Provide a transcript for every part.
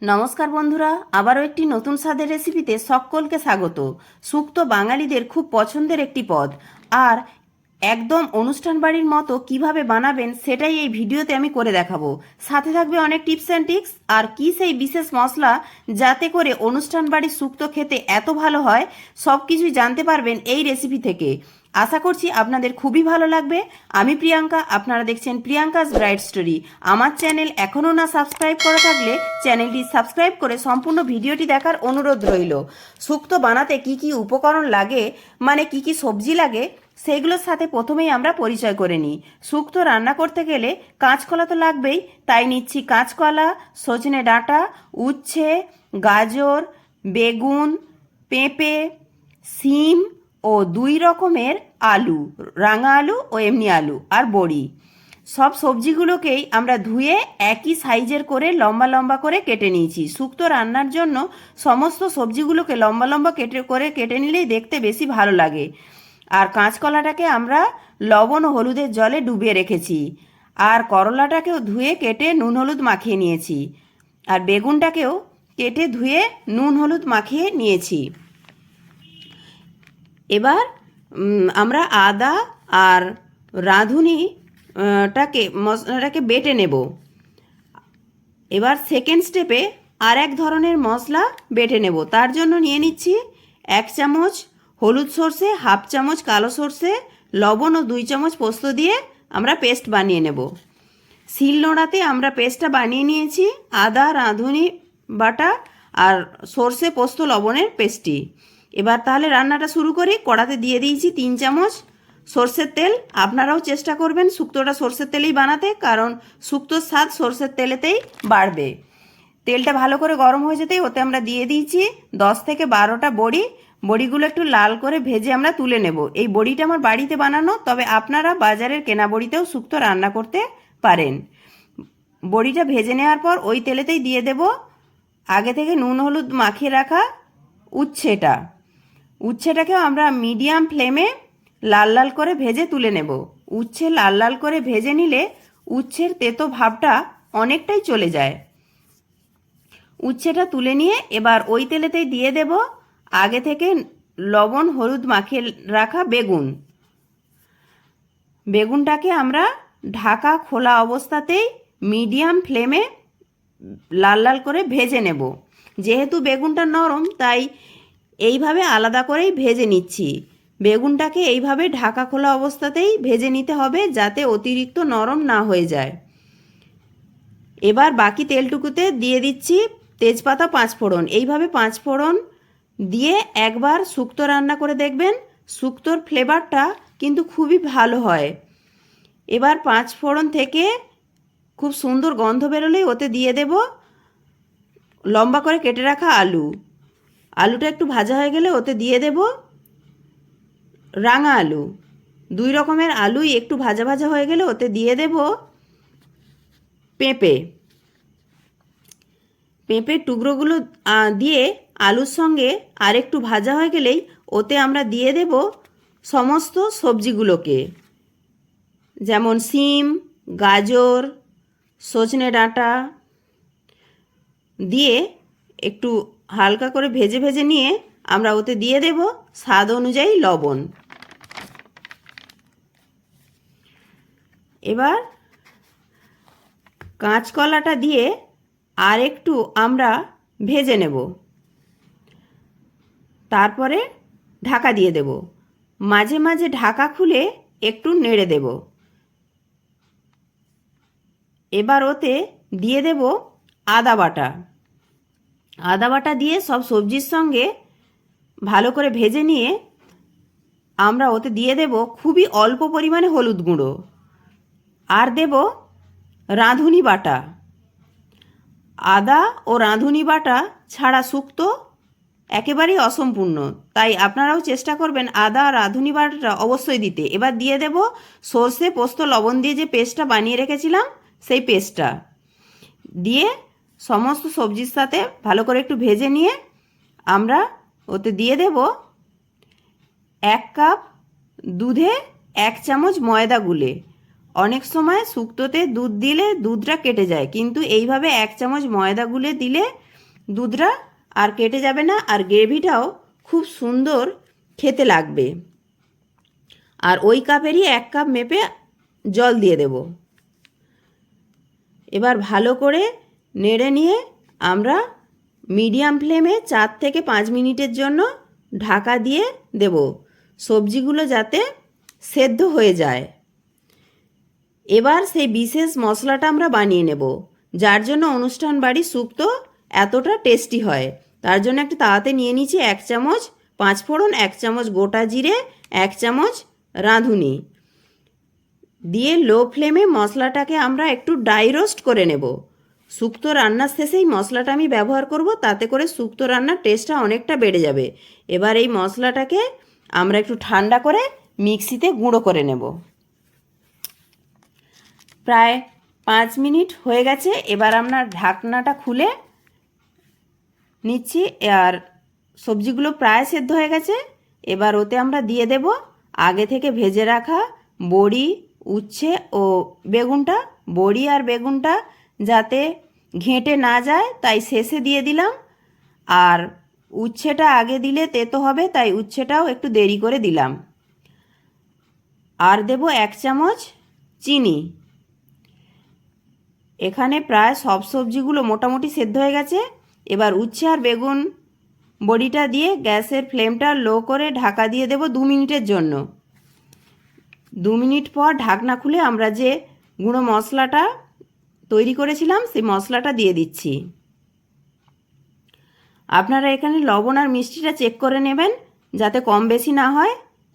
নমস্কার বন্ধুরা, আবারও একটি নতুন স্বাদের রেসিপিতে সকলকে স্বাগত। শুক্তো বাঙালিদের খুব পছন্দের একটি পদ, আর একদম অনুষ্ঠান বাড়ির মতো কিভাবে বানাবেন সেটাই এই ভিডিওতে আমি করে দেখাবো। সাথে থাকবে অনেক টিপস অ্যান্ড ট্রিক্স, আর কি সেই বিশেষ মশলা যাতে করে অনুষ্ঠান বাড়ির শুক্তো খেতে এত ভালো হয়, সব কিছুই জানতে পারবেন এই রেসিপি থেকে। আশা করছি আপনাদের খুবই ভালো লাগবে। আমি প্রিয়াঙ্কা, আপনারা দেখছেন প্রিয়াঙ্কাস ব্রাইট স্টোরি। আমার চ্যানেল এখনও না সাবস্ক্রাইব করা থাকলে চ্যানেলটি সাবস্ক্রাইব করে সম্পূর্ণ ভিডিওটি দেখার অনুরোধ রইল। শুক্তো বানাতে কি কি উপকরণ লাগে, মানে কি কি সবজি লাগে, সেইগুলোর সাথে প্রথমেই আমরা পরিচয় করে নিই। শুক্তো রান্না করতে গেলে কাঁচকলা তো লাগবেই, তাই নিচ্ছি কাঁচকলা, সজনে ডাঁটা, উচ্ছে, গাজর, বেগুন, পেঁপে, শিম ও 2 রকমের আলু, রাঙা আলু ও এমনি আলু, আর বড়ি। সব সবজিগুলোকেই আমরা ধুয়ে একই সাইজের করে লম্বা লম্বা করে কেটে নিয়েছি। শুক্তো রান্নার জন্য সমস্ত সবজিগুলোকে লম্বা লম্বা কেটে নিলেই দেখতে বেশি ভালো লাগে। আর কাঁচকলাটাকে আমরা লবণ ও হলুদের জলে ডুবিয়ে রেখেছি। আর করলাটাকেও ধুয়ে কেটে নুন হলুদ মাখিয়ে নিয়েছি। আর বেগুনটাকেও কেটে ধুয়ে নুন হলুদ মাখিয়ে নিয়েছি। এবার আমরা আদা আর রাঁধুনি মশলাটাকে বেটে নেব। এবার সেকেন্ড স্টেপে আর এক ধরনের মশলা বেটে নেব। তার জন্য নিয়ে নিচ্ছি 1 চামচ হলুদ সর্ষে, 1/2 চামচ কালো সর্ষে, লবণ ও 2 চামচ পোস্ত দিয়ে আমরা পেস্ট বানিয়ে নেব। শিলনোড়াতে আমরা পেস্টটা বানিয়ে নিয়েছি, আদা রাঁধুনি বাটা আর সর্ষে পোস্ত লবণের পেস্টটি। এবার তাহলে রান্নাটা শুরু করি। কড়াতে দিয়ে দিয়েছি 3 চামচ সর্ষের তেল। আপনারাও চেষ্টা করবেন শুক্তোটা সর্ষের তেলেই বানাতে, কারণ শুক্তোর স্বাদ সর্ষের তেলেতেই বাড়বে। তেলটা ভালো করে গরম হয়ে যেতেই ওতে আমরা দিয়ে দিয়েছি 10 থেকে 12টা বড়ি। বড়িগুলো একটু লাল করে ভেজে আমরা তুলে নেব। এই বড়িটা আমার বাড়িতে বানানো, তবে আপনারা বাজারের কেনা বড়িতেও শুক্তো রান্না করতে পারেন। বড়িটা ভেজে নেওয়ার পর ওই তেলেতেই দিয়ে দেব আগে থেকে নুন হলুদ মাখিয়ে রাখা উচ্ছেটাকেও আমরা মিডিয়াম ফ্লেমে লাল লাল করে ভেজে তুলে নেব। উচ্ছে লাল লাল করে ভেজে নিলে উচ্ছের তেতো ভাবটা অনেকটাই চলে যায়। উচ্ছেটা তুলে নিয়ে এবার ওই তেলেতেই দিয়ে দেব আগে থেকে লবণ হলুদ মাখিয়ে রাখা বেগুনটাকে আমরা ঢাকা খোলা অবস্থাতেই মিডিয়াম ফ্লেমে লাল লাল করে ভেজে নেব। যেহেতু বেগুনটা নরম, তাই এইভাবে আলাদা করেই ভেজে নিচ্ছি। বেগুনটাকে এইভাবে ঢাকা খোলা অবস্থাতেই ভেজে নিতে হবে, যাতে অতিরিক্ত নরম না হয়ে যায়। এবার বাকি তেলটুকুতে দিয়ে দিচ্ছি তেজপাতা, 5 ফোড়ন। এইভাবে 5 ফোড়ন দিয়ে একবার শুক্তো রান্না করে দেখবেন, শুক্তোর ফ্লেভারটা কিন্তু খুবই ভালো হয়। এবার 5 ফোড়ন থেকে খুব সুন্দর গন্ধ বেরোলেই ওতে দিয়ে দেব লম্বা করে কেটে রাখা আলুটা একটু ভাজা হয়ে গেলে ওতে দিয়ে দেব রাঙা আলু। 2 রকমের আলুই একটু ভাজা ভাজা হয়ে গেলে ওতে দিয়ে দেব পেঁপের টুকরোগুলো দিয়ে আলুর সঙ্গে আর একটু ভাজা হয়ে গেলেই ওতে আমরা দিয়ে দেব সমস্ত সবজিগুলোকে, যেমন শিম, গাজর, সজনে ডাঁটা দিয়ে একটু হালকা করে ভেজে ভেজে নিয়ে আমরা ওতে দিয়ে দেব স্বাদ অনুযায়ী লবণ। এবার কাঁচকলাটা দিয়ে আর একটু আমরা ভেজে নেব। তারপরে ঢাকা দিয়ে দেব। মাঝে মাঝে ঢাকা খুলে একটু নেড়ে দেব। এবার ওতে দিয়ে দেব আদা বাটা দিয়ে সব সবজির সঙ্গে ভালো করে ভেজে নিয়ে আমরা ওতে দিয়ে দেব খুবই অল্প পরিমাণে হলুদ গুঁড়ো, আর দেব রাঁধুনি বাটা। আদা ও রাঁধুনি বাটা ছাড়া শুক্তো একেবারেই অসম্পূর্ণ, তাই আপনারাও চেষ্টা করবেন আদা আর রাঁধুনি বাটাটা অবশ্যই দিতে। এবার দিয়ে দেব সর্ষে পোস্ত লবণ দিয়ে যে পেস্টটা বানিয়ে রেখেছিলাম, সেই পেস্টটা দিয়ে সমস্ত সবজির সাথে ভালো করে একটু ভেজে নিয়ে আমরা ওতে দিয়ে দেব 1 কাপ দুধে 1 চামচ ময়দা গুলে, অনেক সময় শুক্তোতে দুধ দিলে দুধটা কেটে যায়, কিন্তু এইভাবে 1 চামচ ময়দা গুলে দিলে দুধটা আর কেটে যাবে না, আর গ্রেভিটাও খুব সুন্দর খেতে লাগবে। আর ওই কাপেরই 1 কাপ মেপে জল দিয়ে দেব। এবার ভালো করে নেড়ে নিয়ে আমরা মিডিয়াম ফ্লেমে 4 থেকে 5 মিনিটের জন্য ঢাকা দিয়ে দেব, সবজিগুলো যাতে সেদ্ধ হয়ে যায়। এবার সেই বিশেষ মশলাটা আমরা বানিয়ে নেব, যার জন্য অনুষ্ঠান বাড়ি শুক্তো এতটা টেস্টি হয়। তার জন্য একটা তাওয়াতে নিয়ে নিচ্ছি 1 চামচ 5 ফোড়ন, 1 চামচ গোটা জিরে, 1 চামচ রাঁধুনি দিয়ে লো ফ্লেমে মশলাটাকে আমরা একটু ড্রাই রোস্ট করে নেব। শুক্তো রান্নার শেষেই মশলাটা আমি ব্যবহার করব, তাতে করে শুক্তো রান্নার টেস্টটা অনেকটা বেড়ে যাবে। এবার এই মশলাটাকে আমরা একটু ঠান্ডা করে মিক্সিতে গুঁড়ো করে নেব। প্রায় 5 মিনিট হয়ে গেছে। এবার আমরা ঢাকনাটা খুলে নিচ্ছি, আর সবজিগুলো প্রায় সেদ্ধ হয়ে গেছে। এবার ওতে আমরা দিয়ে দেব আগে থেকে ভেজে রাখা বড়ি, উচ্ছে ও বেগুনটা। বড়ি আর বেগুনটা যাতে ঘেঁটে না যায় তাই শেষে দিয়ে দিলাম, আর উচ্ছেটা আগে দিলে তেতো হবে তাই উচ্ছেটাও একটু দেরি করে দিলাম। আর দেব 1 চামচ চিনি। এখানে প্রায় সব সবজিগুলো মোটামুটি সেদ্ধ হয়ে গেছে। এবার উচ্ছে আর বেগুন বড়িটা দিয়ে গ্যাসের ফ্লেমটা লো করে ঢাকা দিয়ে দেব 2 মিনিটের জন্য। 2 মিনিট পর ঢাকনা খুলে আমরা যে গুঁড়ো মশলাটা তৈরি করেছিলাম সেই মশলাটা দিয়ে দিচ্ছি। আপনারা এখানে লবণ আর মিষ্টিটা চেক করে নেবেন যাতে কম বেশি না হয়।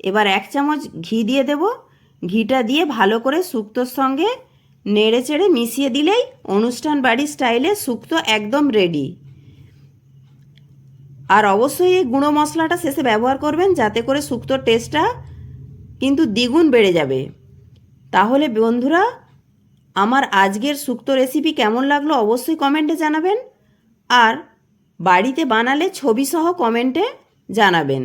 এবার 1 চামচ ঘি দিয়ে দেব। ঘিটা দিয়ে ভালো করে শুক্তোর সঙ্গে নেড়ে চেড়ে মিশিয়ে দিলেই অনুষ্ঠান বাড়ির স্টাইলে শুক্তো একদম রেডি। আর অবশ্যই এই গুঁড়ো মশলাটা শেষে ব্যবহার করবেন, যাতে করে শুক্তোর টেস্টটা কিন্তু দ্বিগুণ বেড়ে যাবে। তাহলে বন্ধুরা, আমার আজকের শুক্তো রেসিপি কেমন লাগলো অবশ্যই কমেন্টে জানাবেন, আর বাড়িতে বানালে ছবি সহ কমেন্টে জানাবেন।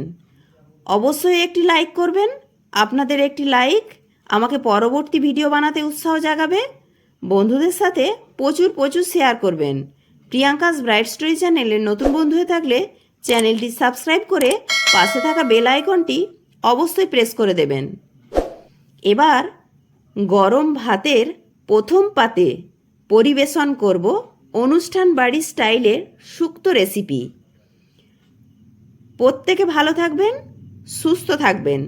অবশ্যই একটি লাইক করবেন। আপনাদের একটি লাইক আমাকে পরবর্তী ভিডিও বানাতে উৎসাহ জাগাবে। বন্ধুদের সাথে প্রচুর প্রচুর শেয়ার করবেন। প্রিয়াঙ্কাস ব্রাইট স্টোরি চ্যানেলের নতুন বন্ধু হয়ে থাকলে চ্যানেলটি সাবস্ক্রাইব করে পাশে থাকা বেল আইকনটি অবশ্যই প্রেস করে দেবেন। এবার গরম ভাতের প্রথম পাতে পরিবেশন করব অনুষ্ঠান বাড়ি স্টাইলের শুক্তো রেসিপি। প্রত্যেকে ভালো থাকবেন, সুস্থ থাকবেন।